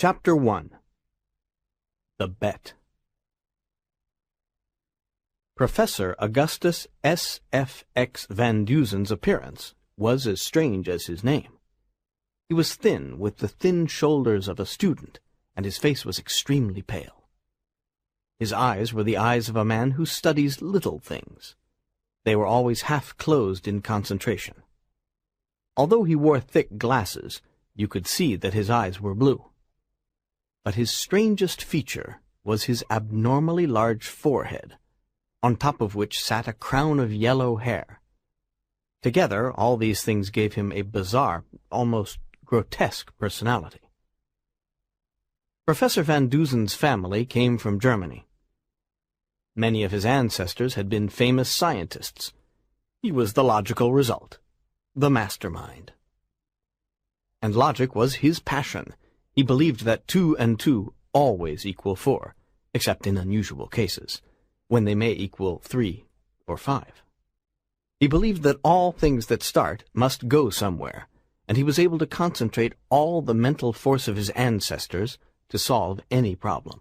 Chapter 1. The Bet. Professor Augustus S. F. X. Van Duzen's appearance was as strange as his name. He was thin, with the thin shoulders of a student, and his face was extremely pale. His eyes were the eyes of a man who studies little things. They were always half-closed in concentration. Although he wore thick glasses, you could see that his eyes were blue. But his strangest feature was his abnormally large forehead, on top of which sat a crown of yellow hair. Together, all these things gave him a bizarre, almost grotesque personality. Professor Van Duzen's family came from Germany. Many of his ancestors had been famous scientists. He was the logical result, the mastermind. And logic was his passion. He believed that 2 and 2 always equal 4, except in unusual cases, when they may equal 3 or 5. He believed that all things that start must go somewhere, and he was able to concentrate all the mental force of his ancestors to solve any problem.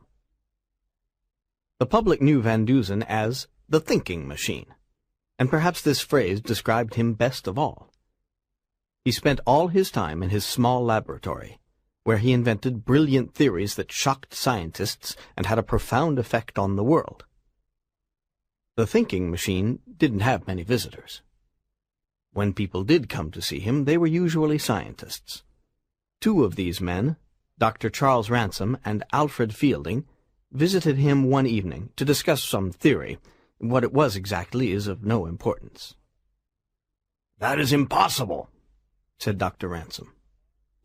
The public knew Van Duzen as the thinking machine, and perhaps this phrase described him best of all. He spent all his time in his small laboratory, where he invented brilliant theories that shocked scientists and had a profound effect on the world. The thinking machine didn't have many visitors. When people did come to see him, they were usually scientists. 2 of these men, Dr. Charles Ransom and Alfred Fielding, visited him one evening to discuss some theory. What it was exactly is of no importance. "That is impossible," said Dr. Ransom.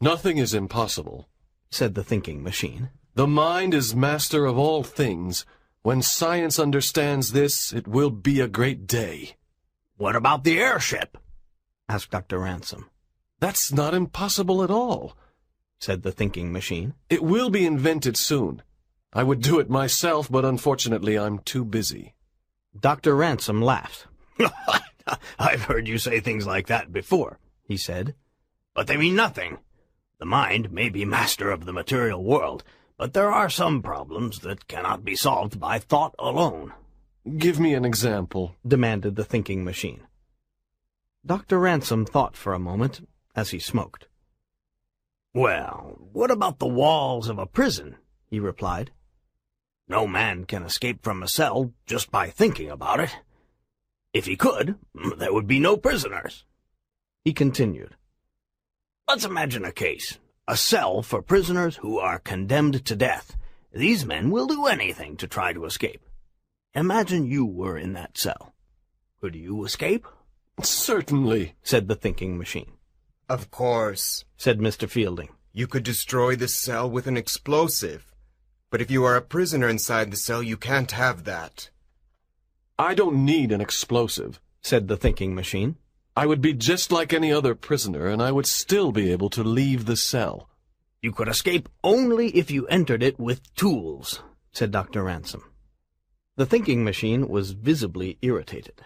"Nothing is impossible," said the thinking machine. "The mind is master of all things. When science understands this, it will be a great day." "What about the airship?" asked Dr. Ransom. "That's not impossible at all," said the thinking machine. "It will be invented soon. I would do it myself, but unfortunately I'm too busy." Dr. Ransom laughed. "I've heard you say things like that before," he said. "But they mean nothing. The mind may be master of the material world, but there are some problems that cannot be solved by thought alone." "Give me an example," demanded the thinking machine. Dr. Ransom thought for a moment as he smoked. "Well, what about the walls of a prison?" he replied. "No man can escape from a cell just by thinking about it. If he could, there would be no prisoners." He continued, "Let's imagine a case, a cell for prisoners who are condemned to death. These men will do anything to try to escape. Imagine you were in that cell. Could you escape?" "Certainly," said the thinking machine. "Of course," said Mr. Fielding. "You could destroy the cell with an explosive. But if you are a prisoner inside the cell, you can't have that." "I don't need an explosive," said the thinking machine. "I would be just like any other prisoner, and I would still be able to leave the cell." "You could escape only if you entered it with tools," said Dr. Ransom. The thinking machine was visibly irritated.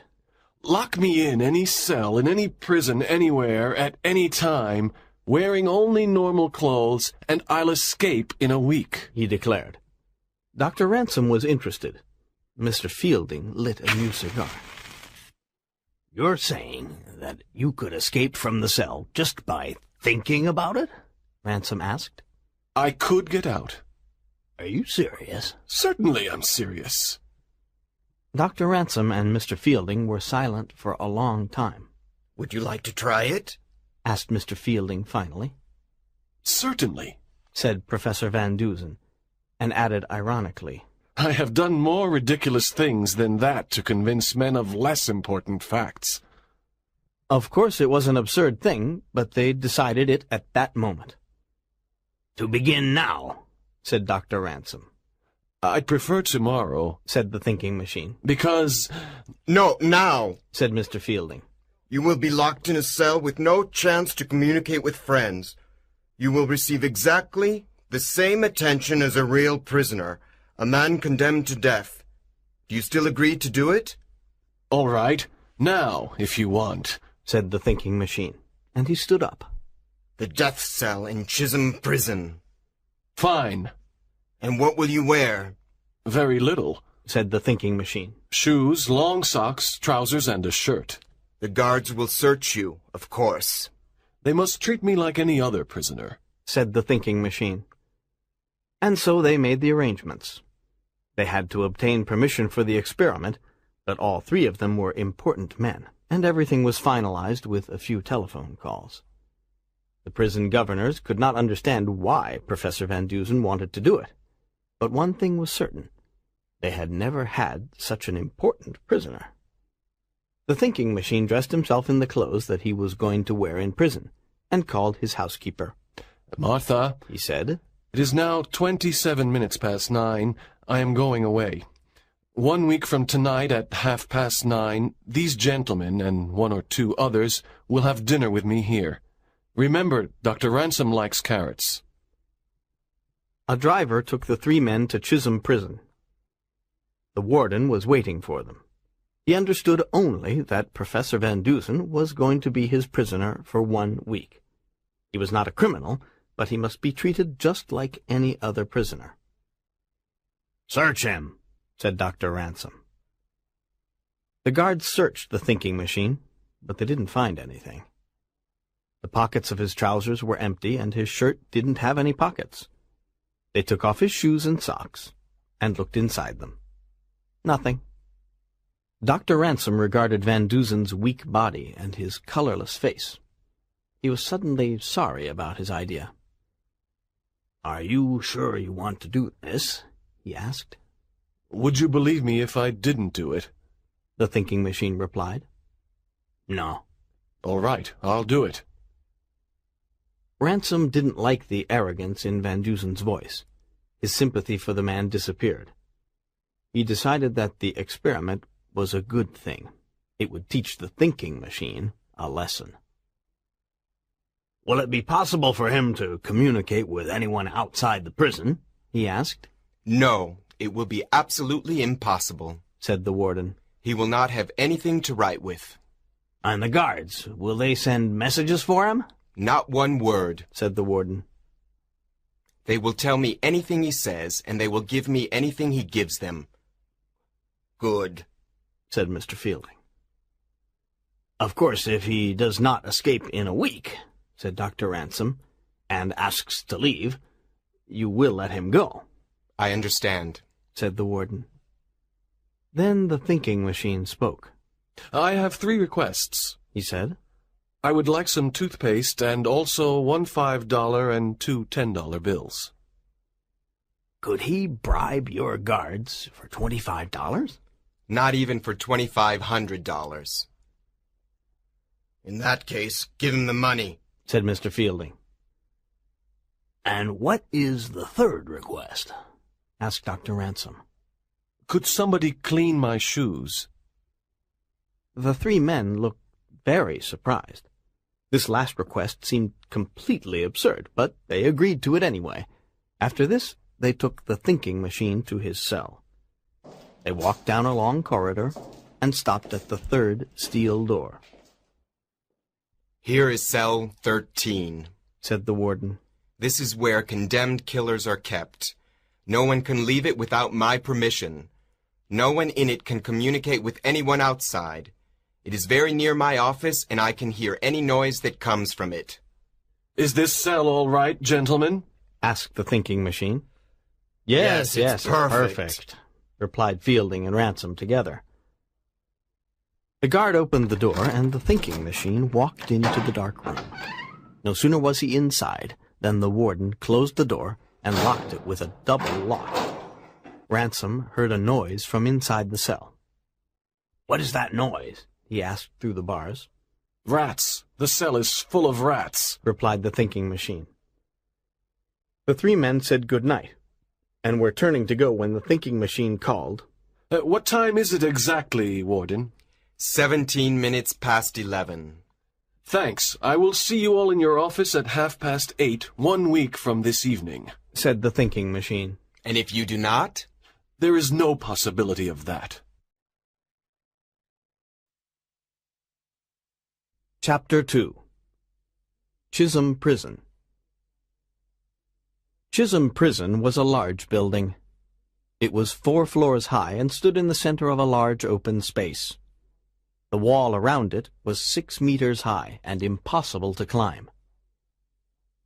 "Lock me in any cell, in any prison, anywhere, at any time, wearing only normal clothes, and I'll escape in a week," he declared. Dr. Ransom was interested. Mr. Fielding lit a new cigar. "You're saying that you could escape from the cell just by thinking about it?" Ransom asked. "I could get out." "Are you serious?" "Certainly I'm serious." Dr. Ransom and Mr. Fielding were silent for a long time. "Would you like to try it?" asked Mr. Fielding finally. "Certainly," said Professor Van Duzen, and added ironically, "I have done more ridiculous things than that to convince men of less important facts." Of course it was an absurd thing, but they decided it at that moment. "To begin now," said Dr. Ransom. "I'd prefer tomorrow," said the thinking machine. "Because—" "No, now," said Mr. Fielding. "You will be locked in a cell with no chance to communicate with friends. You will receive exactly the same attention as a real prisoner, a man condemned to death. Do you still agree to do it?" "All right, now, if you want," said the thinking machine, and he stood up. "The death cell in Chisholm Prison." Fine. And what will you wear? Very little. Said the thinking machine. Shoes, long socks, trousers, and a shirt. The guards will search you, of course. They must treat me like any other prisoner. Said the thinking machine. And so they made the arrangements. They had to obtain permission for the experiment, but all three of them were important men, and everything was finalized with a few telephone calls. The prison governors could not understand why Professor Van Dusen wanted to do it, but one thing was certain. They had never had such an important prisoner. The thinking machine dressed himself in the clothes that he was going to wear in prison, and called his housekeeper. Martha, He said, it is now 27 minutes past 9. I am going away. 1 week from tonight at 9:30, these gentlemen and 1 or 2 others will have dinner with me here. Remember, Dr. Ransom likes carrots. A driver took the 3 men to Chisholm Prison. The warden was waiting for them. He understood only that Professor Van Dusen was going to be his prisoner for 1 week. He was not a criminal, but he must be treated just like any other prisoner. "Search him," said Dr. Ransom. The guards searched the thinking machine, but they didn't find anything. The pockets of his trousers were empty, and his shirt didn't have any pockets. They took off his shoes and socks, and looked inside them. Nothing. Dr. Ransom regarded Van Dusen's weak body and his colorless face. He was suddenly sorry about his idea. "Are you sure you want to do this?" he asked. Would you believe me if I didn't do it? The thinking machine replied. "No." All right, I'll do it. Ransom didn't like the arrogance in Van Dusen's voice. His sympathy for the man disappeared. He decided that the experiment was a good thing. It would teach the thinking machine a lesson. "Will it be possible for him to communicate with anyone outside the prison?" he asked. No, it will be absolutely impossible, said the warden. He will not have anything to write with. "And the guards, will they send messages for him?" Not one word, said the warden. They will tell me anything he says, and they will give me anything he gives them. Good, said Mr. Fielding. "Of course, if he does not escape in a week," said Dr. Ransom, "and asks to leave, you will let him go." I understand, said the warden. Then the thinking machine spoke. I have 3 requests, he said. I would like some toothpaste and also 1 $5 and 2 $10 bills. Could he bribe your guards for $25? Not even for $2,500. In that case, give him the money, said Mr. Fielding. "And what is the 3rd request?" asked Dr. Ransom. Could somebody clean my shoes? The 3 men looked very surprised. This last request seemed completely absurd, but they agreed to it anyway. After this, they took the thinking machine to his cell. They walked down a long corridor and stopped at the 3rd steel door. Here is cell 13, said the warden. This is where condemned killers are kept. No one can leave it without my permission. No one in it can communicate with anyone outside. It is very near my office, and I can hear any noise that comes from it. Is this cell all right, gentlemen? asked the thinking machine. Yes, Yes, it's perfect, replied Fielding and Ransom together. The guard opened the door, and the thinking machine walked into the dark room. No sooner was he inside than the warden closed the door and locked it with a double lock. Ransom heard a noise from inside the cell. "What is that noise?" he asked through the bars. Rats. The cell is full of rats, replied the thinking machine. The 3 men said good night, and were turning to go when the thinking machine called. What time is it exactly, Warden? 17 minutes past 11. Thanks. I will see you all in your office at 8:30, 1 week from this evening, said the thinking machine. And if you do not? There is no possibility of that. Chapter 2. Chisholm Prison. Chisholm Prison was a large building. It was 4 floors high and stood in the center of a large open space. The wall around it was 6 meters high and impossible to climb.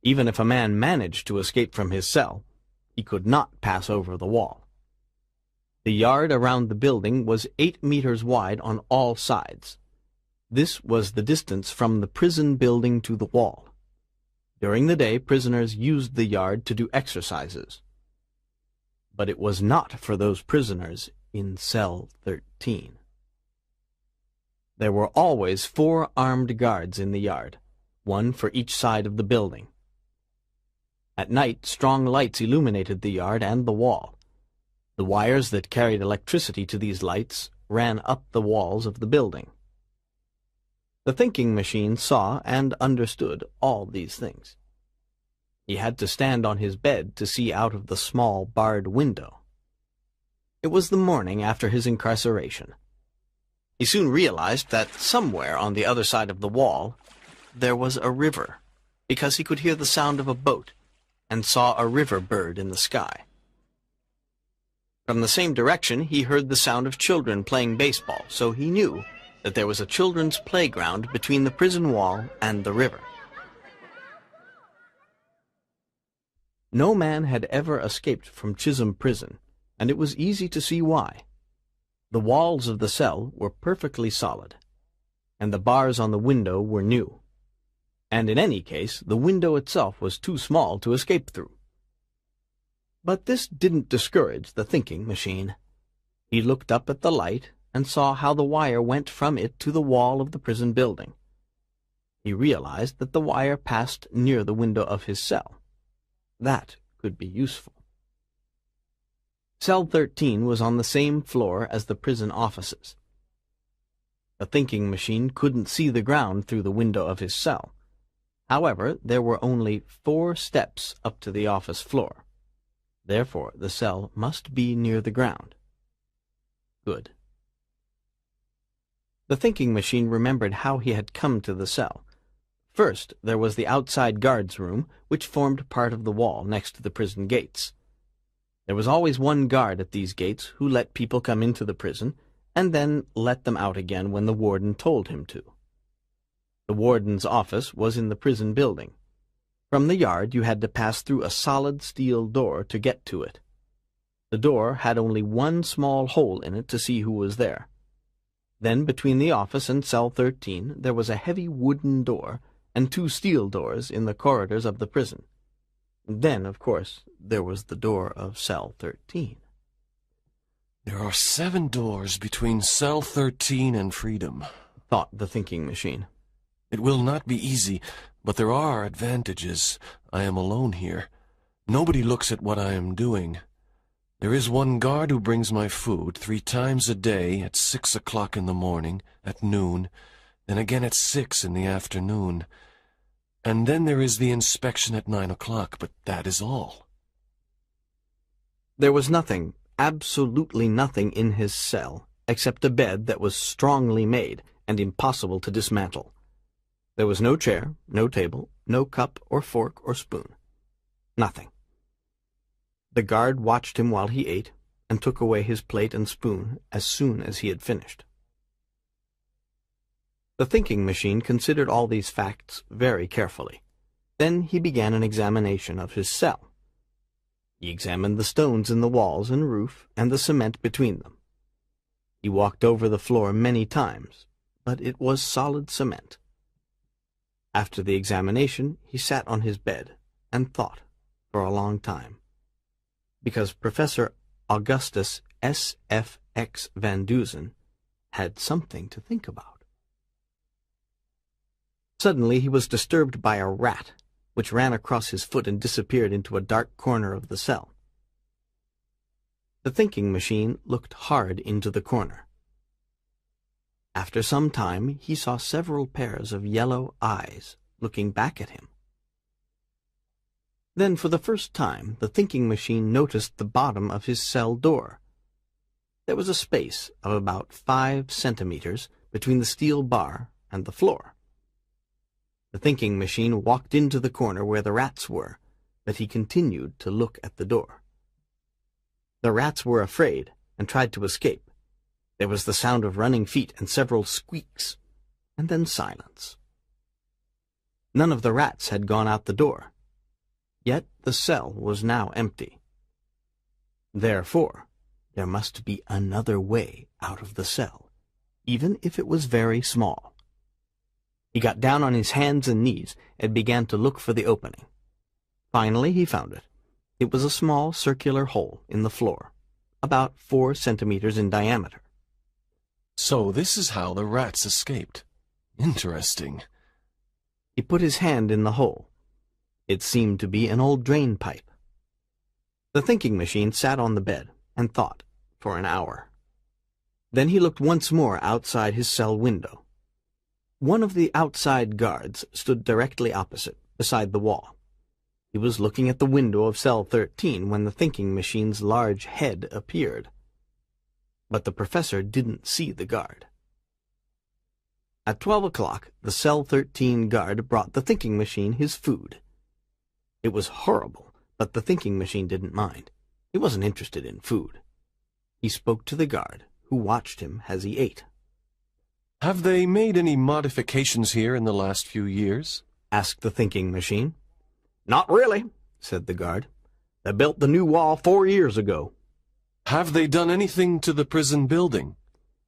Even if a man managed to escape from his cell, he could not pass over the wall. The yard around the building was 8 meters wide on all sides. This was the distance from the prison building to the wall. During the day, prisoners used the yard to do exercises. But it was not for those prisoners in cell 13. There were always 4 armed guards in the yard, 1 for each side of the building. At night, strong lights illuminated the yard and the wall. The wires that carried electricity to these lights ran up the walls of the building. The thinking machine saw and understood all these things. He had to stand on his bed to see out of the small barred window. It was the morning after his incarceration. He soon realized that somewhere on the other side of the wall there was a river, because he could hear the sound of a boat and saw a river bird in the sky. From the same direction he heard the sound of children playing baseball, so he knew that there was a children's playground between the prison wall and the river. No man had ever escaped from Chisholm Prison, and it was easy to see why. The walls of the cell were perfectly solid, and the bars on the window were new. And in any case, the window itself was too small to escape through. But this didn't discourage the thinking machine. He looked up at the light and saw how the wire went from it to the wall of the prison building. He realized that the wire passed near the window of his cell. That could be useful. Cell 13 was on the same floor as the prison offices. The thinking machine couldn't see the ground through the window of his cell. However, there were only 4 steps up to the office floor. Therefore, the cell must be near the ground. Good. The thinking machine remembered how he had come to the cell. First, there was the outside guards' room, which formed part of the wall next to the prison gates. There was always one guard at these gates who let people come into the prison and then let them out again when the warden told him to. The warden's office was in the prison building. From the yard you had to pass through a solid steel door to get to it. The door had only one small hole in it to see who was there. Then between the office and cell 13 there was a heavy wooden door and 2 steel doors in the corridors of the prison. Then, of course, there was the door of cell 13. There are 7 doors between cell 13 and freedom, thought the thinking machine. It will not be easy, but there are advantages. I am alone here. Nobody looks at what I am doing. There is one guard who brings my food 3 times a day at 6 o'clock in the morning, at noon, then again at 6 in the afternoon. And then there is the inspection at 9 o'clock, but that is all. There was nothing, absolutely nothing in his cell, except a bed that was strongly made and impossible to dismantle. There was no chair, no table, no cup or fork or spoon. Nothing. The guard watched him while he ate and took away his plate and spoon as soon as he had finished. The thinking machine considered all these facts very carefully. Then he began an examination of his cell. He examined the stones in the walls and roof and the cement between them. He walked over the floor many times, but it was solid cement. After the examination, he sat on his bed and thought for a long time, because Professor Augustus S.F.X. Van Dusen had something to think about. Suddenly he was disturbed by a rat, which ran across his foot and disappeared into a dark corner of the cell. The thinking machine looked hard into the corner. After some time he saw several pairs of yellow eyes looking back at him. Then for the first time the thinking machine noticed the bottom of his cell door. There was a space of about 5 centimeters between the steel bar and the floor. The thinking machine walked into the corner where the rats were, but he continued to look at the door. The rats were afraid and tried to escape. There was the sound of running feet and several squeaks, and then silence. None of the rats had gone out the door, yet the cell was now empty. Therefore, there must be another way out of the cell, even if it was very small. He got down on his hands and knees and began to look for the opening. Finally, he found it. It was a small circular hole in the floor, about 4 centimeters in diameter. So this is how the rats escaped. Interesting. He put his hand in the hole. It seemed to be an old drain pipe. The thinking machine sat on the bed and thought for an hour. Then he looked once more outside his cell window. One of the outside guards stood directly opposite, beside the wall. He was looking at the window of cell 13 when the thinking machine's large head appeared. But the professor didn't see the guard. At 12 o'clock, the cell 13 guard brought the thinking machine his food. It was horrible, but the thinking machine didn't mind. He wasn't interested in food. He spoke to the guard, who watched him as he ate. Have they made any modifications here in the last few years? Asked the thinking machine. Not really, said the guard. They built the new wall 4 years ago. Have they done anything to the prison building?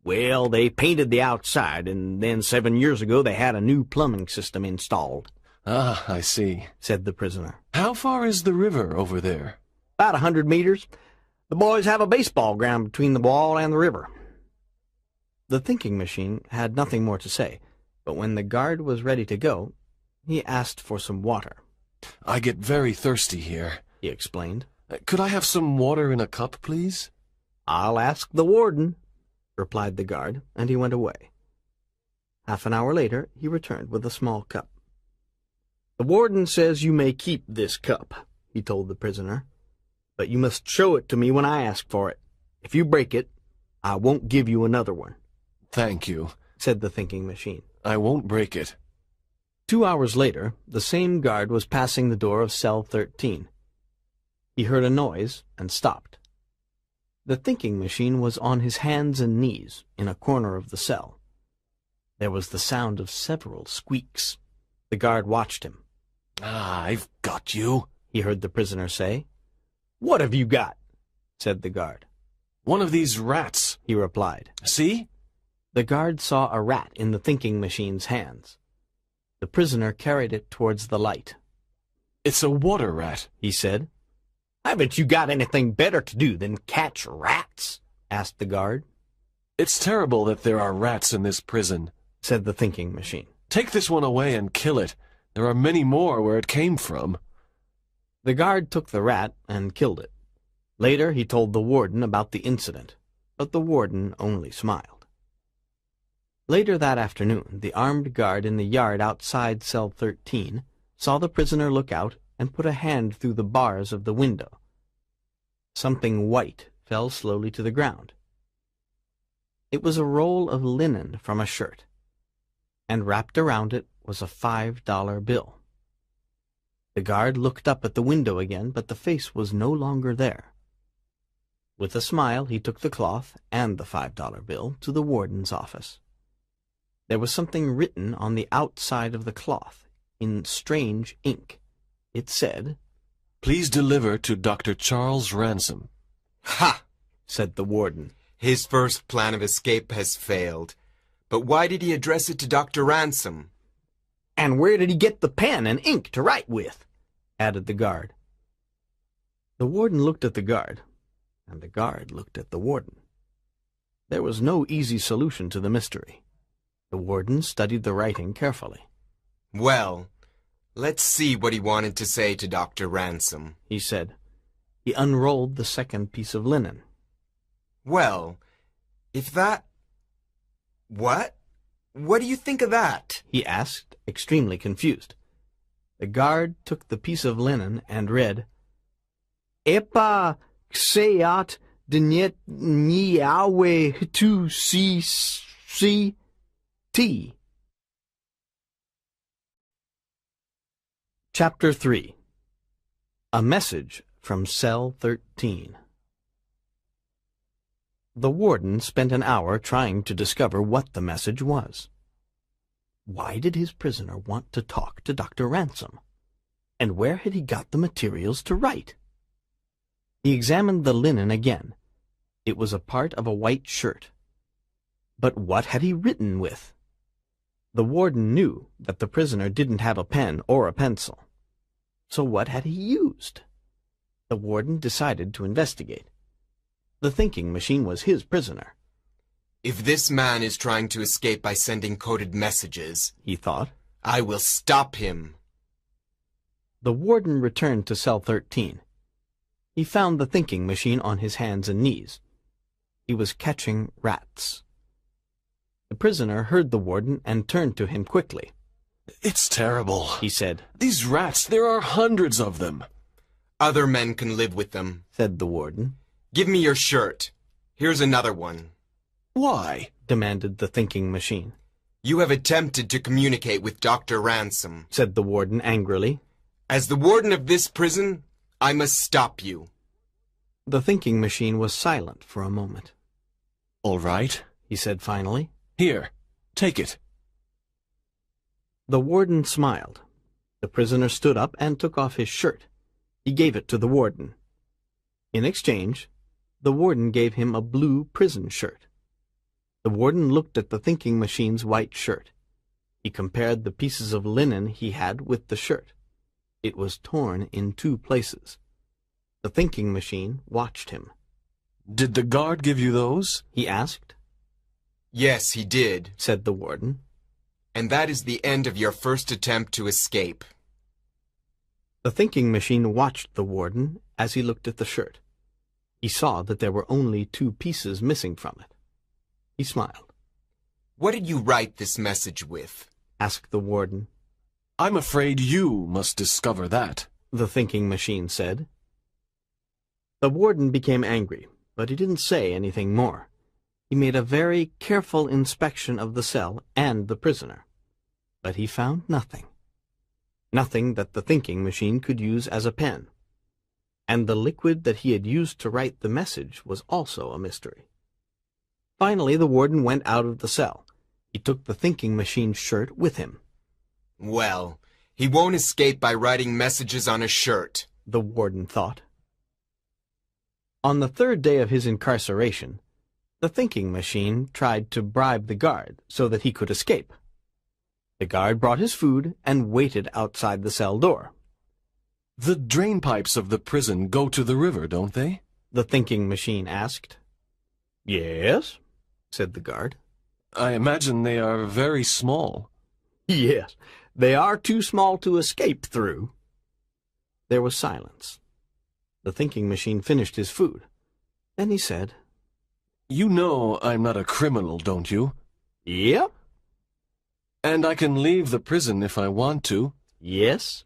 Well, they painted the outside, and then 7 years ago they had a new plumbing system installed. Ah, I see, said the prisoner. How far is the river over there? About 100 meters. The boys have a baseball ground between the wall and the river. The thinking machine had nothing more to say, but when the guard was ready to go, he asked for some water. I get very thirsty here, he explained. Could I have some water in a cup, please? I'll ask the warden, replied the guard, and he went away. Half an hour later, he returned with a small cup. The warden says you may keep this cup, he told the prisoner, but you must show it to me when I ask for it. If you break it, I won't give you another one. Thank you, said the thinking machine. I won't break it. 2 hours later, the same guard was passing the door of cell 13. He heard a noise and stopped. The thinking machine was on his hands and knees in a corner of the cell. There was the sound of several squeaks. The guard watched him. Ah, I've got you, he heard the prisoner say. What have you got? Said the guard. One of these rats, he replied. See? The guard saw a rat in the thinking machine's hands. The prisoner carried it towards the light. It's a water rat, he said. Haven't you got anything better to do than catch rats? Asked the guard. It's terrible that there are rats in this prison, said the thinking machine. Take this one away and kill it. There are many more where it came from. The guard took the rat and killed it. Later he told the warden about the incident, but the warden only smiled. Later that afternoon, the armed guard in the yard outside cell 13 saw the prisoner look out and put a hand through the bars of the window. Something white fell slowly to the ground. It was a roll of linen from a shirt, and wrapped around it was a $5 bill. The guard looked up at the window again, but the face was no longer there. With a smile, he took the cloth and the $5 bill to the warden's office. There was something written on the outside of the cloth in strange ink. It said, Please deliver to Dr. Charles Ransom. Ha! said the warden. His first plan of escape has failed. But why did he address it to Dr. Ransom? And where did he get the pen and ink to write with? Added the guard. The warden looked at the guard, and the guard looked at the warden. There was no easy solution to the mystery. The warden studied the writing carefully. Well, let's see what he wanted to say to Dr. Ransom, he said. He unrolled the second piece of linen. Well, if that... What? What do you think of that? He asked, extremely confused. The guard took the piece of linen and read, Epa xeat dnet niawe tu si T. Chapter 3. A message from Cell 13. The warden spent an hour trying to discover what the message was. Why did his prisoner want to talk to Dr. Ransom? And where had he got the materials to write? He examined the linen again. It was a part of a white shirt. But what had he written with? The warden knew that the prisoner didn't have a pen or a pencil. So what had he used? The warden decided to investigate. The thinking machine was his prisoner. If this man is trying to escape by sending coded messages, he thought, I will stop him. The warden returned to Cell 13. He found the thinking machine on his hands and knees. He was catching rats. The prisoner heard the warden and turned to him quickly. It's terrible, he said. These rats, there are hundreds of them. Other men can live with them, said the warden. Give me your shirt. Here's another one. Why? Demanded the thinking machine. You have attempted to communicate with Dr. Ransom, said the warden angrily. As the warden of this prison, I must stop you. The thinking machine was silent for a moment. All right, he said finally. Here, take it. The warden smiled. The prisoner stood up and took off his shirt. He gave it to the warden. In exchange, the warden gave him a blue prison shirt. The warden looked at the thinking machine's white shirt. He compared the pieces of linen he had with the shirt. It was torn in 2 places. The thinking machine watched him. Did the guard give you those? He asked. Yes, he did, said the warden. And that is the end of your first attempt to escape. The thinking machine watched the warden as he looked at the shirt. He saw that there were only 2 pieces missing from it. He smiled. What did you write this message with? Asked the warden. I'm afraid you must discover that, the thinking machine said. The warden became angry, but he didn't say anything more. He made a very careful inspection of the cell and the prisoner. But he found nothing. Nothing that the thinking machine could use as a pen. And the liquid that he had used to write the message was also a mystery. Finally, the warden went out of the cell. He took the thinking machine's shirt with him. Well, he won't escape by writing messages on a shirt, the warden thought. On the 3rd day of his incarceration, the thinking machine tried to bribe the guard so that he could escape. The guard brought his food and waited outside the cell door. The drain pipes of the prison go to the river, don't they? The thinking machine asked. Yes, said the guard. I imagine they are very small. Yes, they are too small to escape through. There was silence. The thinking machine finished his food. Then he said, You know I'm not a criminal, don't you? Yep. And I can leave the prison if I want to. Yes.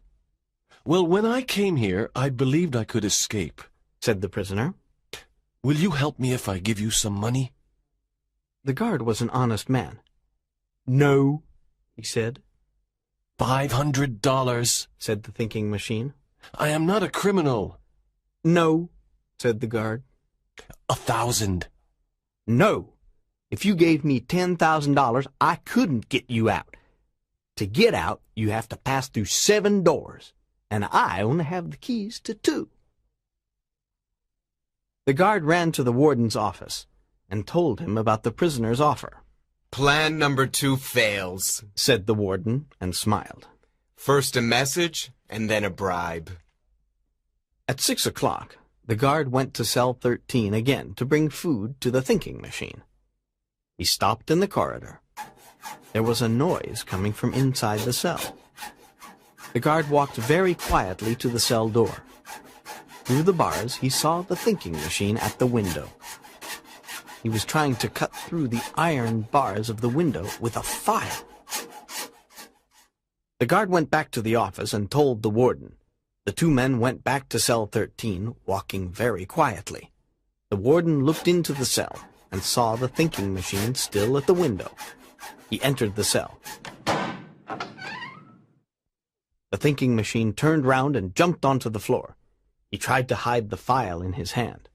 Well, when I came here, I believed I could escape, said the prisoner. Will you help me if I give you some money? The guard was an honest man. No, he said. $500, said the thinking machine. I am not a criminal. No, said the guard. 1,000. No. If you gave me $10,000, I couldn't get you out. To get out, you have to pass through 7 doors, and I only have the keys to 2. The guard ran to the warden's office and told him about the prisoner's offer. Plan number 2 fails, said the warden, and smiled. First a message, and then a bribe. At 6 o'clock, the guard went to Cell 13 again to bring food to the thinking machine. He stopped in the corridor. There was a noise coming from inside the cell. The guard walked very quietly to the cell door. Through the bars, he saw the thinking machine at the window. He was trying to cut through the iron bars of the window with a file. The guard went back to the office and told the warden. The 2 men went back to Cell 13, walking very quietly. The warden looked into the cell and saw the thinking machine still at the window. He entered the cell. The thinking machine turned round and jumped onto the floor. He tried to hide the file in his hand.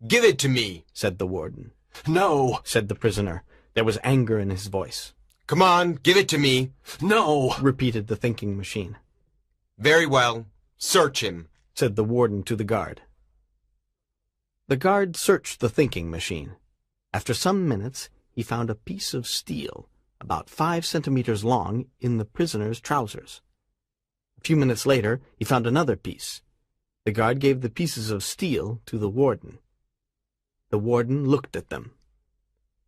"Give it to me," said the warden. No! Said the prisoner. There was anger in his voice. "Come on, give it to me." No! Repeated the thinking machine. "Very well. Search him," said the warden to the guard. The guard searched the thinking machine. After some minutes, he found a piece of steel, about 5 centimeters long, in the prisoner's trousers. A few minutes later, he found another piece. The guard gave the pieces of steel to the warden. The warden looked at them.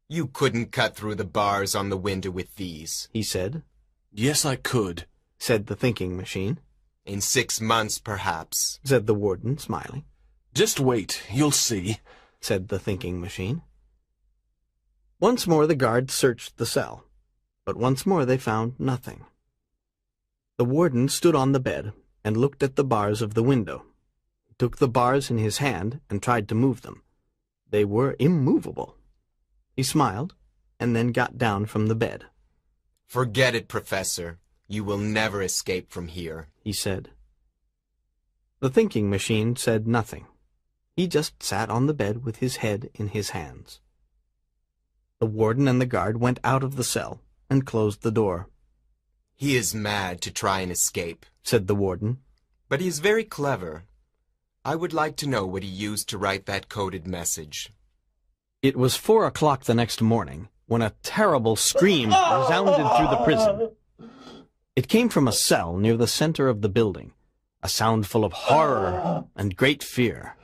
"You couldn't cut through the bars on the window with these," he said. Yes, I could, said the thinking machine. "In 6 months, perhaps," said the warden, smiling. Just wait, you'll see, said the thinking machine. Once more the guard searched the cell, but once more they found nothing. The warden stood on the bed and looked at the bars of the window. He took the bars in his hand and tried to move them. They were immovable. He smiled and then got down from the bed. "Forget it, Professor. You will never escape from here," he said. The thinking machine said nothing. He just sat on the bed with his head in his hands. The warden and the guard went out of the cell and closed the door. "He is mad to try and escape," said the warden. "but he is very clever. I would like to know what he used to write that coded message." It was 4 o'clock the next morning when a terrible scream resounded through the prison. It came from a cell near the center of the building, a sound full of horror and great fear.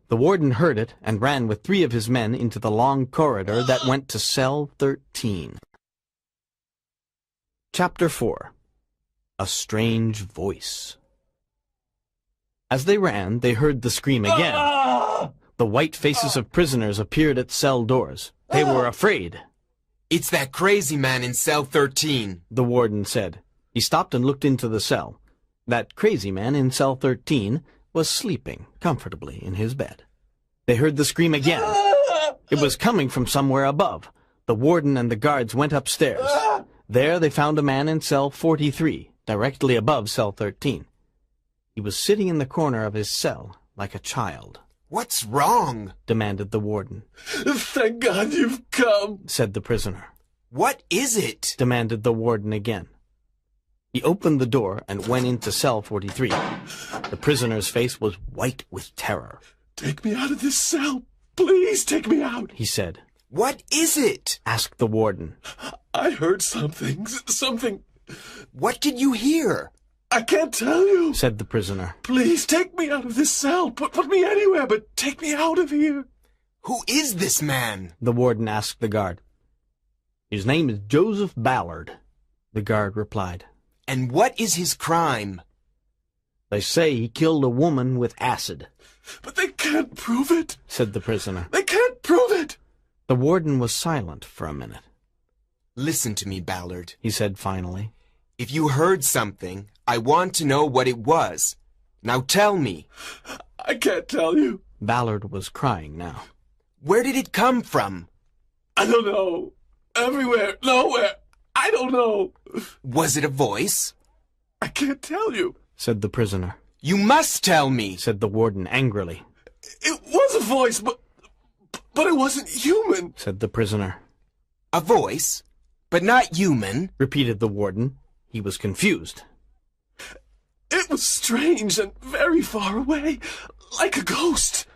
The warden heard it and ran with 3 of his men into the long corridor that went to cell 13. Chapter 4. A Strange Voice. As they ran, they heard the scream again. The white faces of prisoners appeared at cell doors. They were afraid. "It's that crazy man in cell 13, the warden said. He stopped and looked into the cell. That crazy man in cell 13 was sleeping comfortably in his bed. They heard the scream again. It was coming from somewhere above. The warden and the guards went upstairs. There they found a man in cell 43, directly above cell 13. He was sitting in the corner of his cell like a child. "What's wrong?" demanded the warden. Thank God you've come, said the prisoner. "What is it?" demanded the warden again. He opened the door and went into cell 43. The prisoner's face was white with terror. Take me out of this cell. Please take me out, he said. "What is it?" asked the warden. I heard something. "What did you hear?" I can't tell you, said the prisoner. Please take me out of this cell. Put me anywhere, but take me out of here. "Who is this man?" the warden asked the guard. His name is Joseph Ballard, the guard replied. "And what is his crime?" They say he killed a woman with acid. But they can't prove it, said the prisoner. They can't prove it. The warden was silent for a minute. "Listen to me, Ballard," he said finally. "If you heard something, I want to know what it was. Now tell me." I can't tell you. Ballard was crying now. "Where did it come from?" I don't know. Everywhere, nowhere. I don't know. "Was it a voice?" I can't tell you, said the prisoner. "You must tell me," said the warden angrily. It was a voice, but it wasn't human, said the prisoner. "A voice, but not human," repeated the warden. He was confused. It was strange and very far away, like a ghost.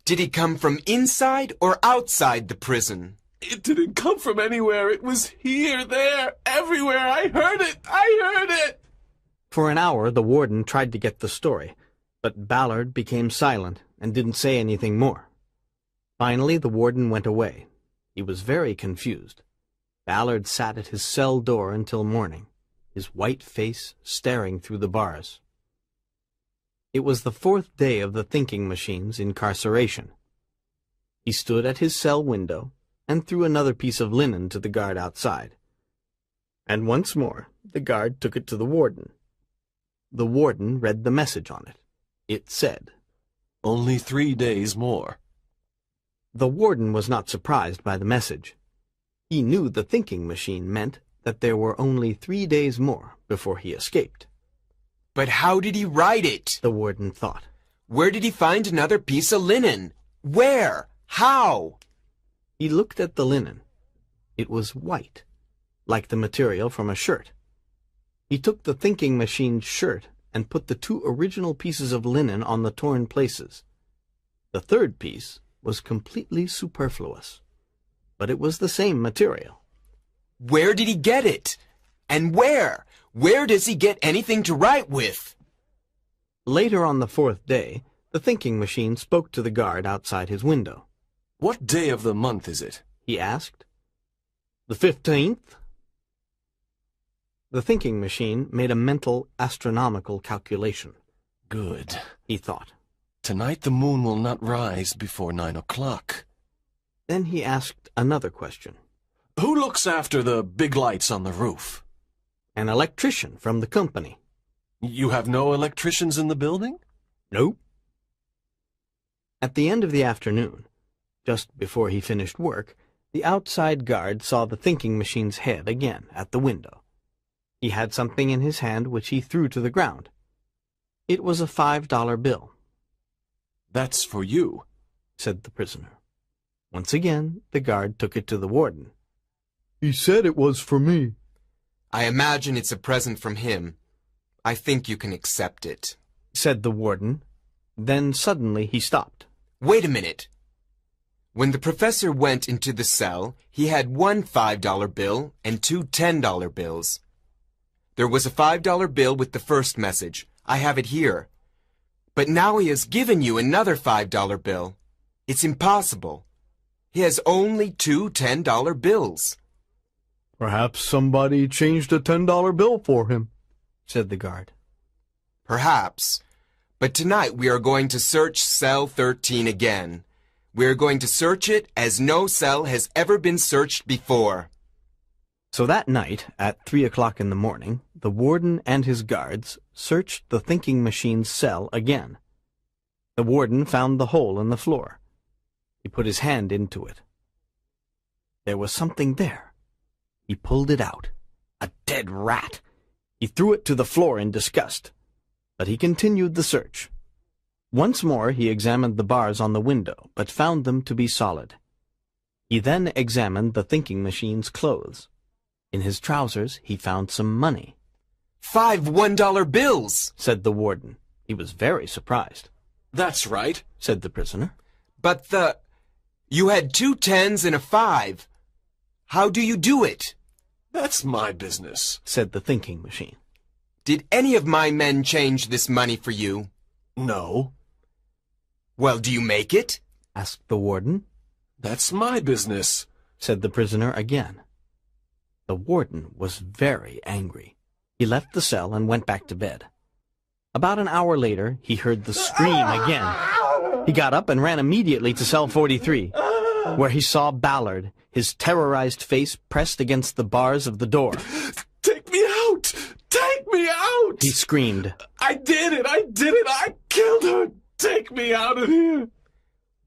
"Did it come from inside or outside the prison?" It didn't come from anywhere. It was here, there, everywhere. I heard it. For an hour the warden tried to get the story, but Ballard became silent and didn't say anything more. Finally the warden went away. He was very confused. Ballard sat at his cell door until morning, his white face staring through the bars. It was the 4th day of the thinking machine's incarceration. He stood at his cell window and threw another piece of linen to the guard outside. And once more the guard took it to the warden. The warden read the message on it. It said, Only 3 days more. The warden was not surprised by the message. He knew the thinking machine meant that there were only 3 days more before he escaped. "But how did he write it?" The warden thought. Where did he find another piece of linen? Where? How? He looked at the linen. It was white, like the material from a shirt. He took the thinking machine's shirt and put the two original pieces of linen on the torn places. The third piece was completely superfluous, but it was the same material. Where did he get it? And where? Where does he get anything to write with? Later on the fourth day, the thinking machine spoke to the guard outside his window. What day of the month is it? He asked. The 15th. The thinking machine made a mental astronomical calculation. Good. He thought. Tonight the moon will not rise before 9 o'clock. Then he asked another question. Who looks after the big lights on the roof? An electrician from the company. You have no electricians in the building? Nope. At the end of the afternoon, just before he finished work, the outside guard saw the thinking machine's head again at the window. He had something in his hand which he threw to the ground. It was a $5 bill. That's for you, said the prisoner. Once again, the guard took it to the warden. He said it was for me. I imagine it's a present from him. I think you can accept it, said the warden. Then suddenly he stopped. Wait a minute. When the professor went into the cell, he had one $5 bill and two $10 bills. There was a $5 bill with the first message. I have it here. But now he has given you another $5 bill. It's impossible. He has only two $10 bills. Perhaps somebody changed a $10 bill for him, said the guard. Perhaps. But tonight we are going to search cell 13 again. We are going to search it as no cell has ever been searched before. So that night, at 3 o'clock in the morning, the warden and his guards searched the thinking machine's cell again. The warden found the hole in the floor. He put his hand into it. There was something there. He pulled it out. A dead rat. He threw it to the floor in disgust. But he continued the search. Once more he examined the bars on the window, but found them to be solid. He then examined the thinking machine's clothes. In his trousers he found some money. 5 $1 bills, said the warden. He was very surprised. That's right, said the prisoner. But you had 2 10s and a 5. How do you do it? That's my business, said the thinking machine. Did any of my men change this money for you? No. Well, do you make it? asked the warden. That's my business, said the prisoner again. The warden was very angry. He left the cell and went back to bed. About an hour later, he heard the scream again. He got up and ran immediately to cell 43, where he saw Ballard, his terrorized face pressed against the bars of the door. Take me out! Take me out! He screamed. I did it! I killed her! Take me out of here!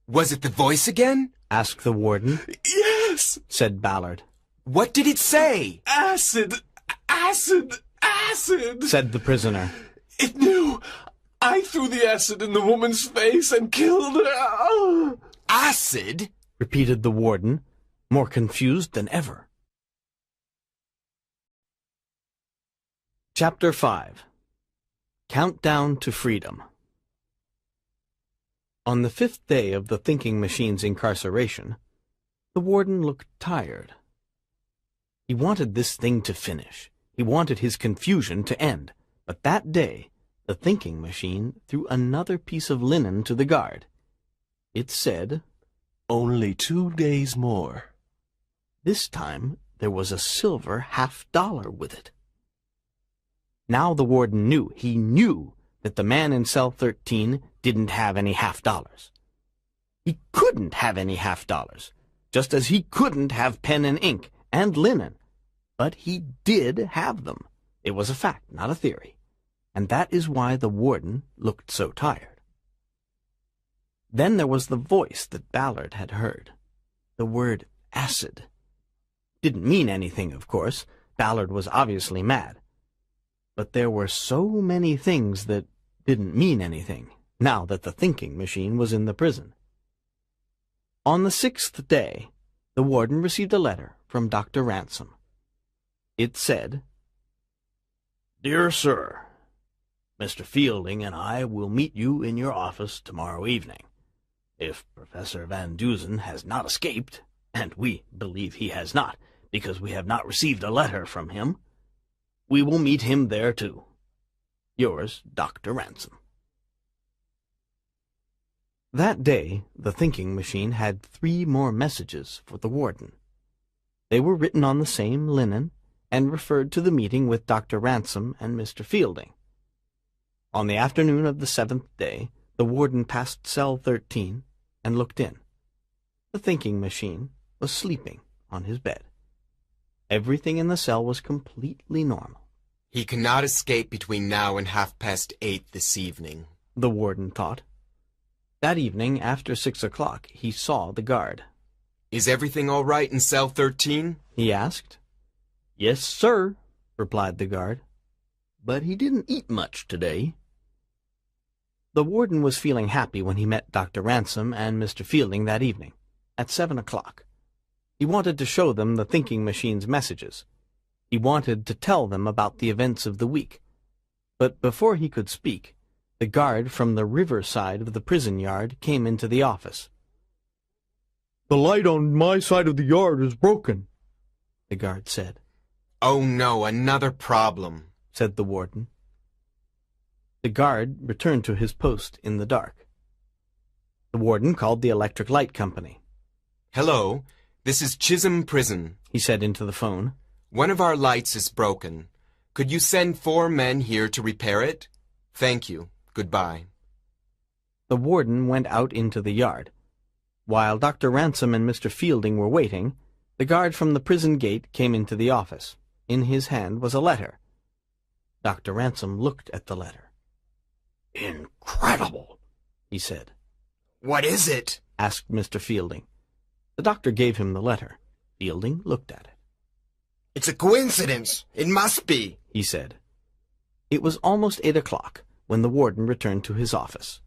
Was it the voice again? asked the warden. Yes, said Ballard. What did it say? Acid! Acid! Acid! said the prisoner. It knew! I threw the acid in the woman's face and killed her! Oh. Acid? repeated the warden, more confused than ever. Chapter 5. Countdown to Freedom. On the 5th day of the thinking machine's incarceration, the warden looked tired. He wanted this thing to finish. He wanted his confusion to end. But that day, the thinking machine threw another piece of linen to the guard. It said, Only 2 days more. This time there was a silver $50 with it. Now the warden knew, he knew, that the man in cell 13 didn't have any $50. He couldn't have any $50, just as he couldn't have pen and ink and linen. But he did have them. It was a fact, not a theory. And that is why the warden looked so tired. Then there was the voice that Ballard had heard. The word acid. Didn't mean anything, of course. Ballard was obviously mad. But there were so many things that didn't mean anything, now that the thinking machine was in the prison. On the 6th day, the warden received a letter from Dr. Ransom. It said, "Dear Sir, Mr. Fielding and I will meet you in your office tomorrow evening. If Professor Van Dusen has not escaped, and we believe he has not, because we have not received a letter from him, we will meet him there too. Yours, Dr. Ransom." That day, the thinking machine had 3 more messages for the warden. They were written on the same linen and referred to the meeting with Dr. Ransom and Mr. Fielding. On the afternoon of the 7th day, the warden passed cell 13 and looked in. The thinking machine was sleeping on his bed. Everything in the cell was completely normal. He cannot escape between now and 8:30 this evening, the warden thought. That evening, after 6 o'clock, he saw the guard. "Is everything all right in cell 13? he asked. "Yes, sir," replied the guard. "But he didn't eat much today." The warden was feeling happy when he met Dr. Ransom and Mr. Fielding that evening, at 7 o'clock. He wanted to show them the thinking machine's messages. He wanted to tell them about the events of the week. But before he could speak, the guard from the river side of the prison yard came into the office. "The light on my side of the yard is broken," the guard said. "Oh no, another problem," said the warden. The guard returned to his post in the dark. The warden called the electric light company. "Hello, this is Chisholm Prison," he said into the phone. "One of our lights is broken. Could you send 4 men here to repair it? Thank you. Goodbye." The warden went out into the yard. While Dr. Ransom and Mr. Fielding were waiting, the guard from the prison gate came into the office. In his hand was a letter. Dr. Ransom looked at the letter. "Incredible," he said. What is it? asked Mr. Fielding. The doctor gave him the letter. Fielding looked at it. It's a coincidence. It must be, he said. It was almost 8 o'clock when the warden returned to his office.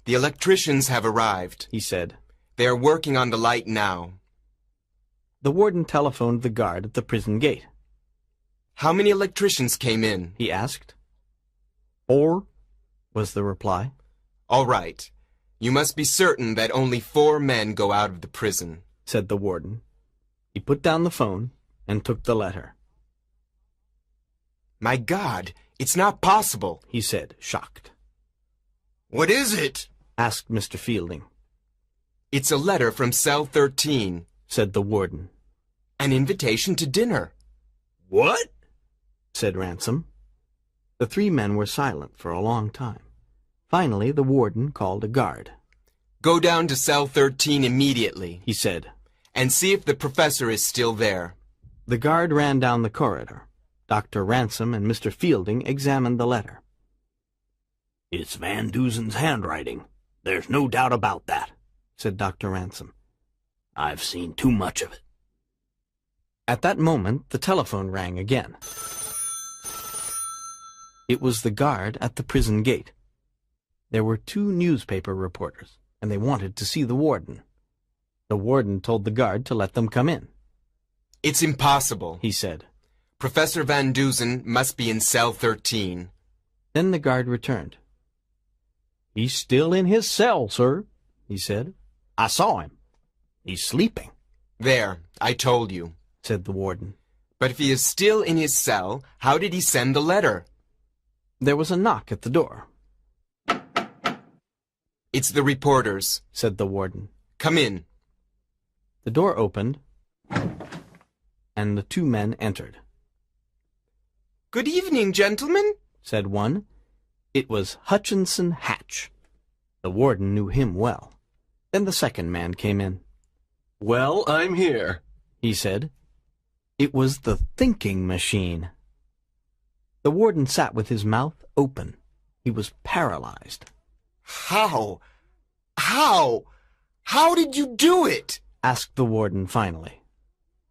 "The electricians have arrived," he said. "They are working on the light now." The warden telephoned the guard at the prison gate. "How many electricians came in?" he asked. 4, was the reply. "All right. You must be certain that only 4 men go out of the prison," said the warden. He put down the phone and took the letter. "My God, it's not possible," he said, shocked. What is it? asked Mr. Fielding. "It's a letter from cell 13, said the warden. an invitation to dinner." What? said Ransom. The 3 men were silent for a long time. Finally, the warden called a guard. "Go down to cell 13 immediately," he said, "and see if the professor is still there." The guard ran down the corridor. Dr. Ransom and Mr. Fielding examined the letter. "It's Van Dusen's handwriting. There's no doubt about that," said Dr. Ransom. "I've seen too much of it." At that moment, the telephone rang again. It was the guard at the prison gate. There were 2 newspaper reporters, and they wanted to see the warden. The warden told the guard to let them come in. "It's impossible," he said. "Professor Van Dusen must be in cell 13. Then the guard returned. "He's still in his cell, sir," he said. "I saw him. He's sleeping," "There, I told you." said the warden. "But if he is still in his cell, how did he send the letter?" There was a knock at the door. "It's the reporters," said the warden. "Come in." The door opened, and the 2 men entered. "Good evening, gentlemen," said one. It was Hutchinson Hatch. The warden knew him well. Then the second man came in. "Well, I'm here," he said. It was the thinking machine. The warden sat with his mouth open. He was paralyzed. How did you do it? asked the warden finally.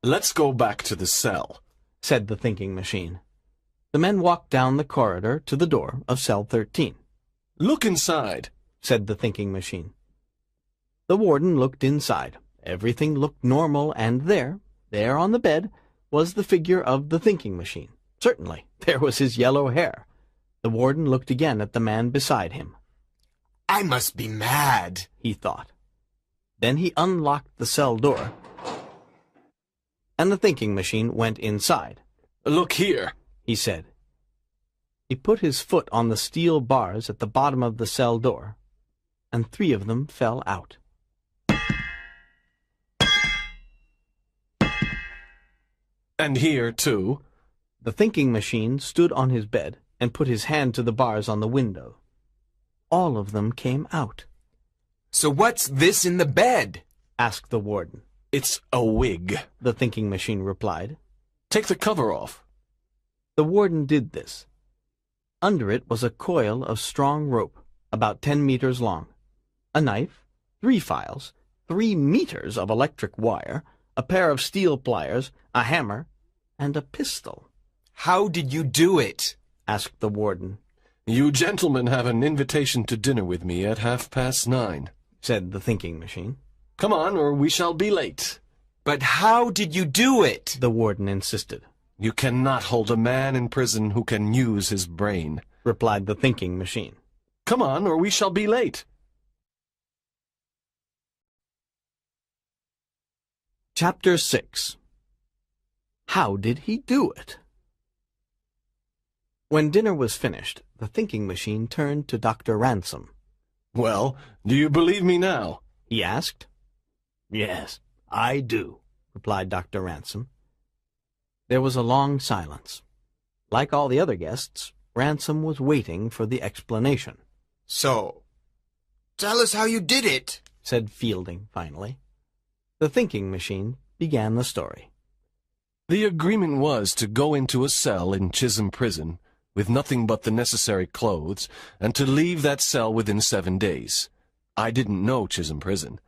"Let's go back to the cell," said the thinking machine. The men walked down the corridor to the door of cell 13. Look inside, said the thinking machine. The warden looked inside. Everything looked normal, and there on the bed, was the figure of the thinking machine. Certainly, there was his yellow hair. The warden looked again at the man beside him. I must be mad, he thought. Then he unlocked the cell door, and the thinking machine went inside. Look here, he said. He put his foot on the steel bars at the bottom of the cell door, and 3 of them fell out. And here, too. The thinking machine stood on his bed and put his hand to the bars on the window. All of them came out. So what's this in the bed? Asked the warden. It's a wig, the thinking machine replied. Take the cover off. The warden did this. Under it was a coil of strong rope, about 10 meters long, a knife, 3 files, 3 meters of electric wire, a pair of steel pliers, a hammer, and a pistol. How did you do it? Asked the warden. You gentlemen have an invitation to dinner with me at 9:30, said the thinking machine. Come on, or we shall be late. But how did you do it? The warden insisted. You cannot hold a man in prison who can use his brain, replied the thinking machine. Come on, or we shall be late. Chapter 6. How did he do it? When dinner was finished, the thinking machine turned to Dr. Ransom. Well, do you believe me now? He asked. Yes, I do, replied Dr. Ransom. There was a long silence. Like all the other guests, Ransom was waiting for the explanation. So, tell us how you did it, said Fielding finally. The thinking machine began the story. The agreement was to go into a cell in Chisholm Prison with nothing but the necessary clothes, and to leave that cell within 7 days. I didn't know Chisholm Prison.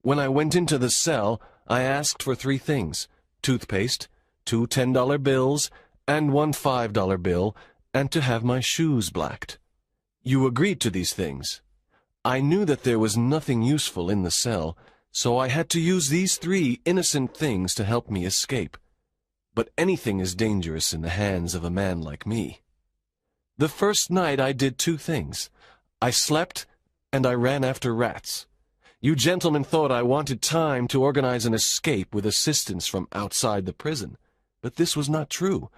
When I went into the cell, I asked for 3 things: toothpaste, 2 $10 bills, and 1 $5 bill, and to have my shoes blacked. You agreed to these things. I knew that there was nothing useful in the cell, so I had to use these 3 innocent things to help me escape. But anything is dangerous in the hands of a man like me. The first night I did 2 things. I slept, and I ran after rats. You gentlemen thought I wanted time to organize an escape with assistance from outside the prison. But this was not true.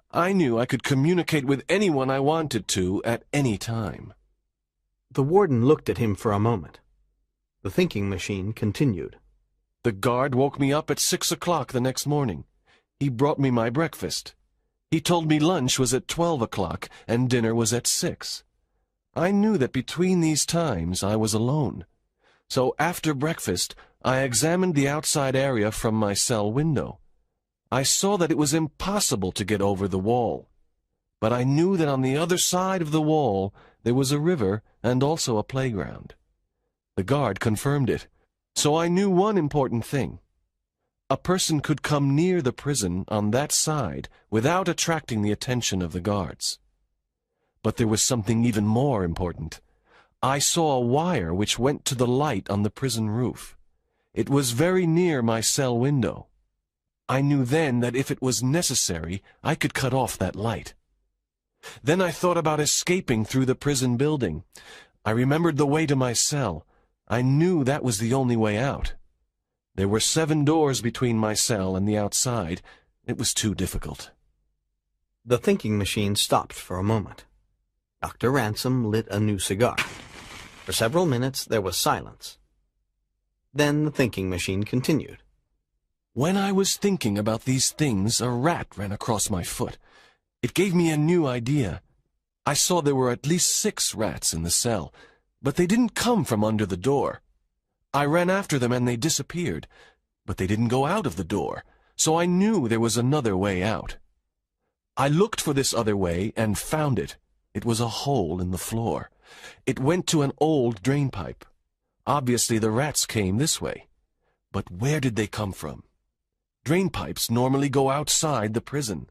I knew I could communicate with anyone I wanted to at any time. The warden looked at him for a moment. The thinking machine continued. The guard woke me up at 6 o'clock the next morning. He brought me my breakfast. He told me lunch was at 12 o'clock and dinner was at 6. I knew that between these times I was alone. So after breakfast, I examined the outside area from my cell window. I saw that it was impossible to get over the wall. But I knew that on the other side of the wall there was a river and also a playground. The guard confirmed it. So I knew one important thing. A person could come near the prison on that side without attracting the attention of the guards. But there was something even more important. I saw a wire which went to the light on the prison roof. It was very near my cell window. I knew then that if it was necessary, I could cut off that light. Then I thought about escaping through the prison building. I remembered the way to my cell. I knew that was the only way out. There were 7 doors between my cell and the outside. It was too difficult. The thinking machine stopped for a moment. Dr. Ransom lit a new cigar. For several minutes there was silence. Then the thinking machine continued. When I was thinking about these things, a rat ran across my foot. It gave me a new idea. I saw there were at least 6 rats in the cell, but they didn't come from under the door. I ran after them and they disappeared, but they didn't go out of the door, so I knew there was another way out. I looked for this other way and found it. It was a hole in the floor. It went to an old drain pipe. Obviously the rats came this way. But where did they come from? Drain pipes normally go outside the prison.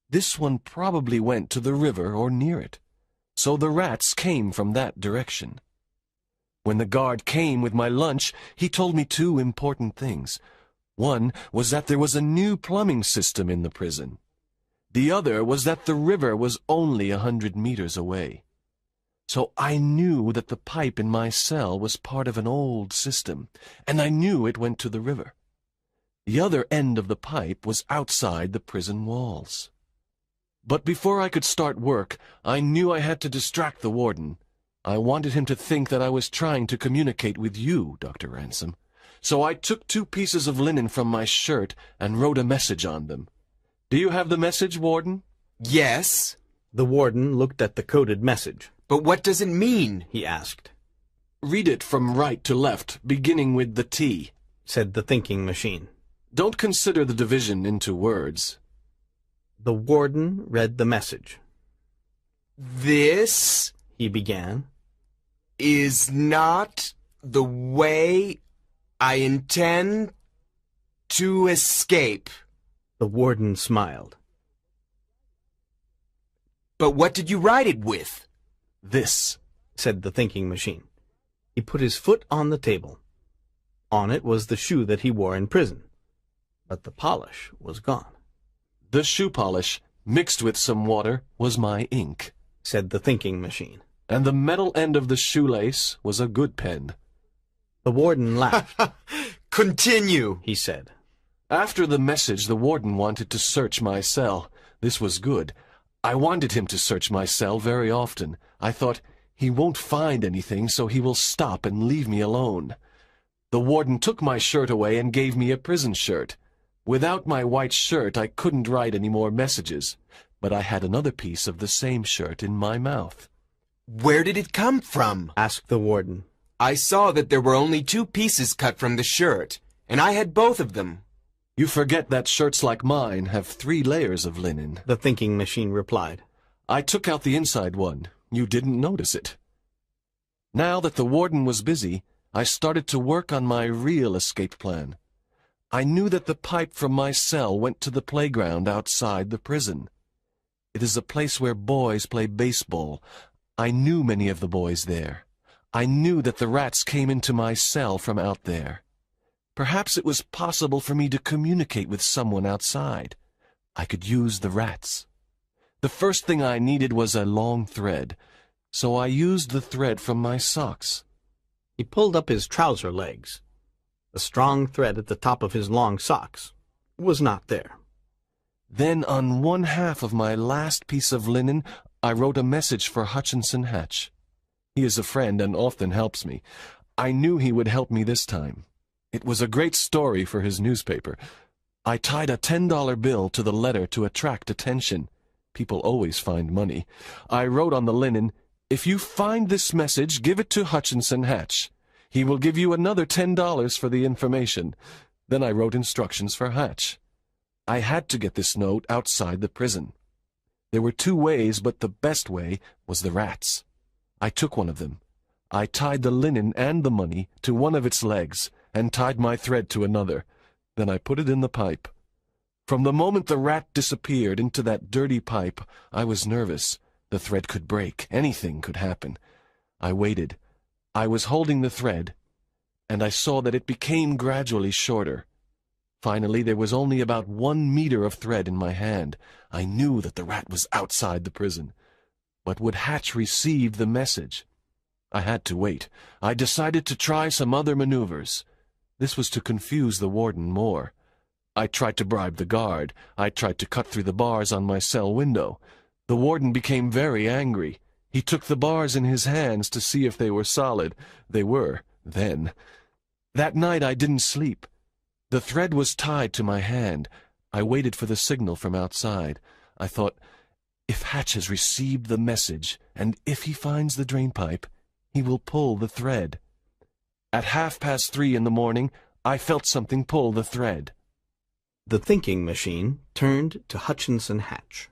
This one probably went to the river or near it. So the rats came from that direction. When the guard came with my lunch, he told me two important things. One was that there was a new plumbing system in the prison. The other was that the river was only 100 meters away. So I knew that the pipe in my cell was part of an old system, and I knew it went to the river. The other end of the pipe was outside the prison walls. But before I could start work, I knew I had to distract the warden. I wanted him to think that I was trying to communicate with you, Dr. Ransom. So I took 2 pieces of linen from my shirt and wrote a message on them. Do you have the message, Warden? Yes. The warden looked at the coded message. But what does it mean? He asked. Read it from right to left, beginning with the T, said the thinking machine. Don't consider the division into words. The warden read the message. This, he began, is not the way I intend to escape. The warden smiled. But what did you write it with? This, said the thinking machine. He put his foot on the table. On it was the shoe that he wore in prison, but the polish was gone. The shoe polish, mixed with some water, was my ink, said the thinking machine. And the metal end of the shoelace was a good pen. The warden laughed. Continue, he said. After the message, the warden wanted to search my cell. This was good. I wanted him to search my cell very often. I thought, he won't find anything, so he will stop and leave me alone. The warden took my shirt away and gave me a prison shirt. Without my white shirt, I couldn't write any more messages, but I had another piece of the same shirt in my mouth. Where did it come from? Asked the warden. I saw that there were only 2 pieces cut from the shirt, and I had both of them. You forget that shirts like mine have 3 layers of linen, the thinking machine replied. I took out the inside one. You didn't notice it. Now that the warden was busy, I started to work on my real escape plan. I knew that the pipe from my cell went to the playground outside the prison. It is a place where boys play baseball. I knew many of the boys there. I knew that the rats came into my cell from out there. Perhaps it was possible for me to communicate with someone outside. I could use the rats. The first thing I needed was a long thread, so I used the thread from my socks. He pulled up his trouser legs. The strong thread at the top of his long socks was not there. Then on 1/2 of my last piece of linen, I wrote a message for Hutchinson Hatch. He is a friend and often helps me. I knew he would help me this time. It was a great story for his newspaper. I tied a $10 bill to the letter to attract attention. People always find money. I wrote on the linen, "If you find this message, give it to Hutchinson Hatch. He will give you another $10 for the information." Then I wrote instructions for Hatch. I had to get this note outside the prison. There were 2 ways, but the best way was the rats. I took one of them. I tied the linen and the money to one of its legs and tied my thread to another. Then I put it in the pipe. From the moment the rat disappeared into that dirty pipe, I was nervous. The thread could break. Anything could happen. I waited. I was holding the thread, and I saw that it became gradually shorter. Finally, there was only about 1 meter of thread in my hand. I knew that the rat was outside the prison. But would Hatch receive the message? I had to wait. I decided to try some other maneuvers. This was to confuse the warden more. I tried to bribe the guard. I tried to cut through the bars on my cell window. The warden became very angry. He took the bars in his hands to see if they were solid. They were, then. That night I didn't sleep. The thread was tied to my hand. I waited for the signal from outside. I thought, if Hatch has received the message, and if he finds the drainpipe, he will pull the thread. At 3:30 in the morning, I felt something pull the thread. The thinking machine turned to Hutchinson Hatch.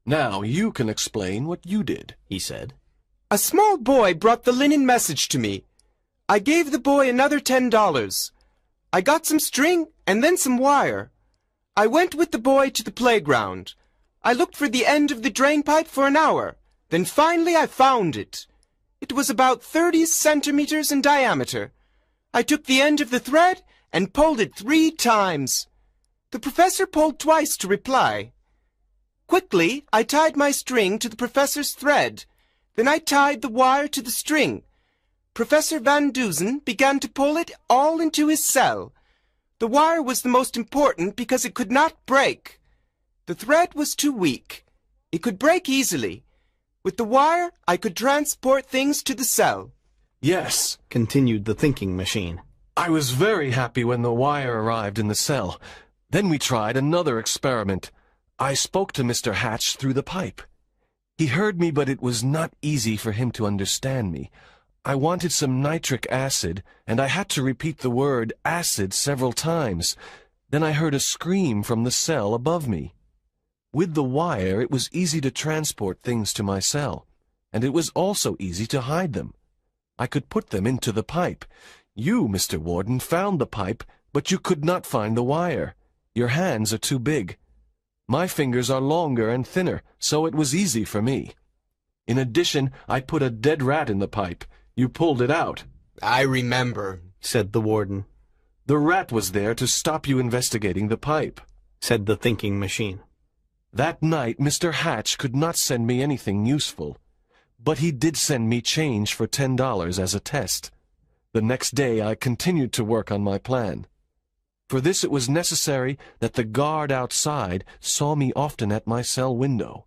"Now you can explain what you did," he said. A small boy brought the linen message to me. I gave the boy another $10. I got some string and then some wire. I went with the boy to the playground. I looked for the end of the drain pipe for an hour. Then finally I found it. It was about 30 centimeters in diameter. I took the end of the thread and pulled it 3 times. The professor pulled twice to reply. Quickly, I tied my string to the professor's thread. Then I tied the wire to the string. Professor Van Dusen began to pull it all into his cell. The wire was the most important because it could not break. The thread was too weak. It could break easily. With the wire, I could transport things to the cell. Yes, continued the thinking machine. I was very happy when the wire arrived in the cell. Then we tried another experiment. I spoke to Mr. Hatch through the pipe. He heard me, but it was not easy for him to understand me. I wanted some nitric acid, and I had to repeat the word acid several times. Then I heard a scream from the cell above me. With the wire, it was easy to transport things to my cell, and it was also easy to hide them. I could put them into the pipe. You, Mr. Warden, found the pipe, but you could not find the wire. Your hands are too big. My fingers are longer and thinner, so it was easy for me. In addition, I put a dead rat in the pipe. You pulled it out. I remember, said the warden. The rat was there to stop you investigating the pipe, said the thinking machine. That night, Mr. Hatch could not send me anything useful, but he did send me change for $10 as a test. The next day, I continued to work on my plan. For this it was necessary that the guard outside saw me often at my cell window.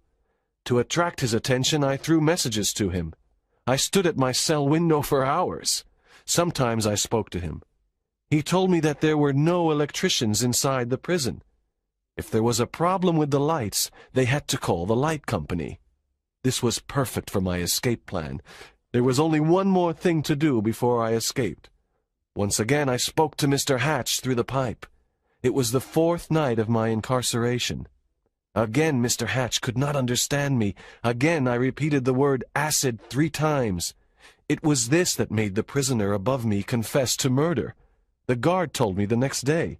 To attract his attention, I threw messages to him. I stood at my cell window for hours. Sometimes I spoke to him. He told me that there were no electricians inside the prison. If there was a problem with the lights, they had to call the light company. This was perfect for my escape plan. There was only one more thing to do before I escaped. Once again I spoke to Mr. Hatch through the pipe. It was the 4th night of my incarceration. Again Mr. Hatch could not understand me. Again I repeated the word acid 3 times. It was this that made the prisoner above me confess to murder. The guard told me the next day.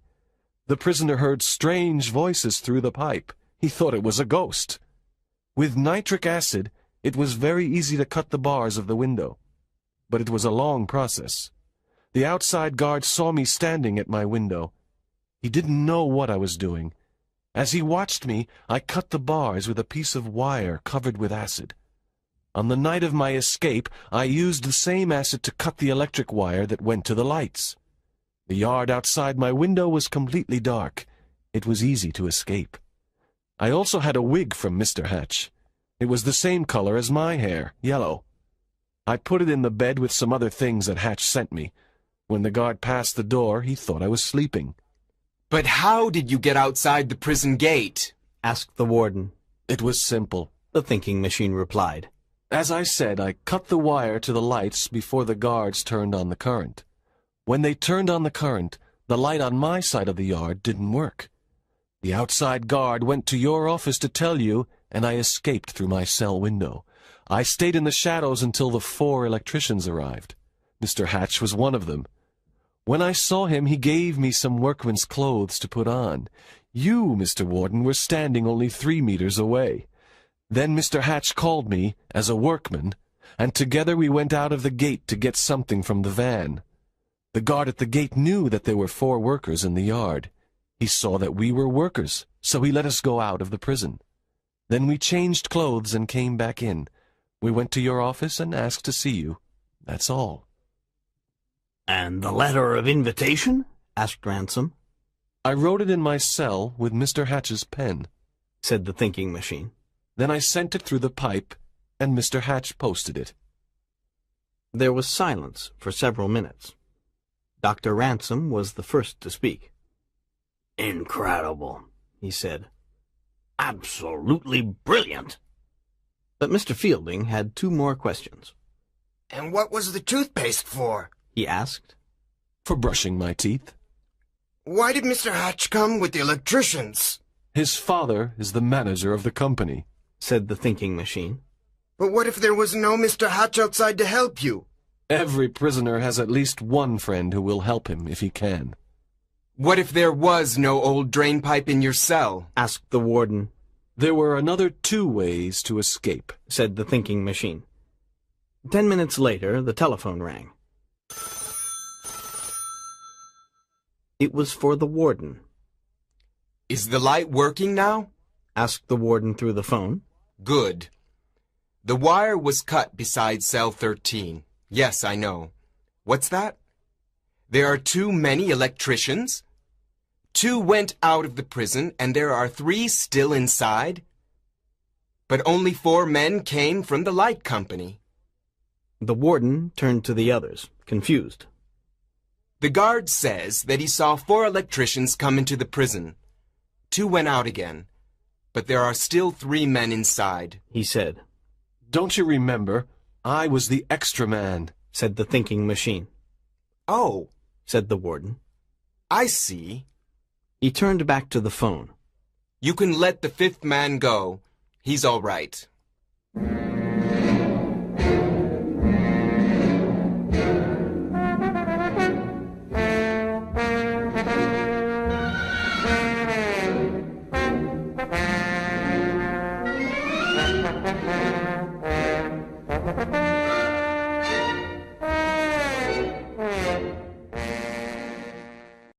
The prisoner heard strange voices through the pipe. He thought it was a ghost. With nitric acid, it was very easy to cut the bars of the window. But it was a long process. The outside guard saw me standing at my window. He didn't know what I was doing. As he watched me, I cut the bars with a piece of wire covered with acid. On the night of my escape, I used the same acid to cut the electric wire that went to the lights. The yard outside my window was completely dark. It was easy to escape. I also had a wig from Mr. Hatch. It was the same color as my hair, yellow. I put it in the bed with some other things that Hatch sent me. When the guard passed the door, he thought I was sleeping. But how did you get outside the prison gate? Asked the warden. It was simple, the thinking machine replied. As I said, I cut the wire to the lights before the guards turned on the current. When they turned on the current, the light on my side of the yard didn't work. The outside guard went to your office to tell you, and I escaped through my cell window. I stayed in the shadows until the 4 electricians arrived. Mr. Hatch was one of them. When I saw him, he gave me some workman's clothes to put on. You, Mr. Warden, were standing only 3 meters away. Then Mr. Hatch called me as a workman, and together we went out of the gate to get something from the van. The guard at the gate knew that there were 4 workers in the yard. He saw that we were workers, so he let us go out of the prison. Then we changed clothes and came back in. We went to your office and asked to see you. That's all. And the letter of invitation? Asked Ransom. I wrote it in my cell with Mr. Hatch's pen, said the thinking machine. Then I sent it through the pipe, and Mr. Hatch posted it. There was silence for several minutes. Dr. Ransom was the first to speak. Incredible, he said. Absolutely brilliant. But Mr. Fielding had 2 more questions. And what was the toothpaste for? He asked. For brushing my teeth. Why did Mr. Hatch come with the electricians? His father is the manager of the company, said the thinking machine. But what if there was no Mr. Hatch outside to help you? Every prisoner has at least one friend who will help him if he can. What if there was no old drain pipe in your cell? Asked the warden. There were another 2 ways to escape, said the thinking machine. 10 minutes later, the telephone rang. It was for the warden. Is the light working now? Asked the warden through the phone. Good. The wire was cut beside cell 13. Yes, I know. What's that? There are too many electricians? 2 went out of the prison and there are 3 still inside? But only 4 men came from the light company. The warden turned to the others, confused. The guard says that he saw 4 electricians come into the prison. 2 went out again, but there are still 3 men inside, he said. Don't you remember? I was the extra man, said the thinking machine. Oh, said the warden. I see. He turned back to the phone. You can let the 5th man go. He's all right.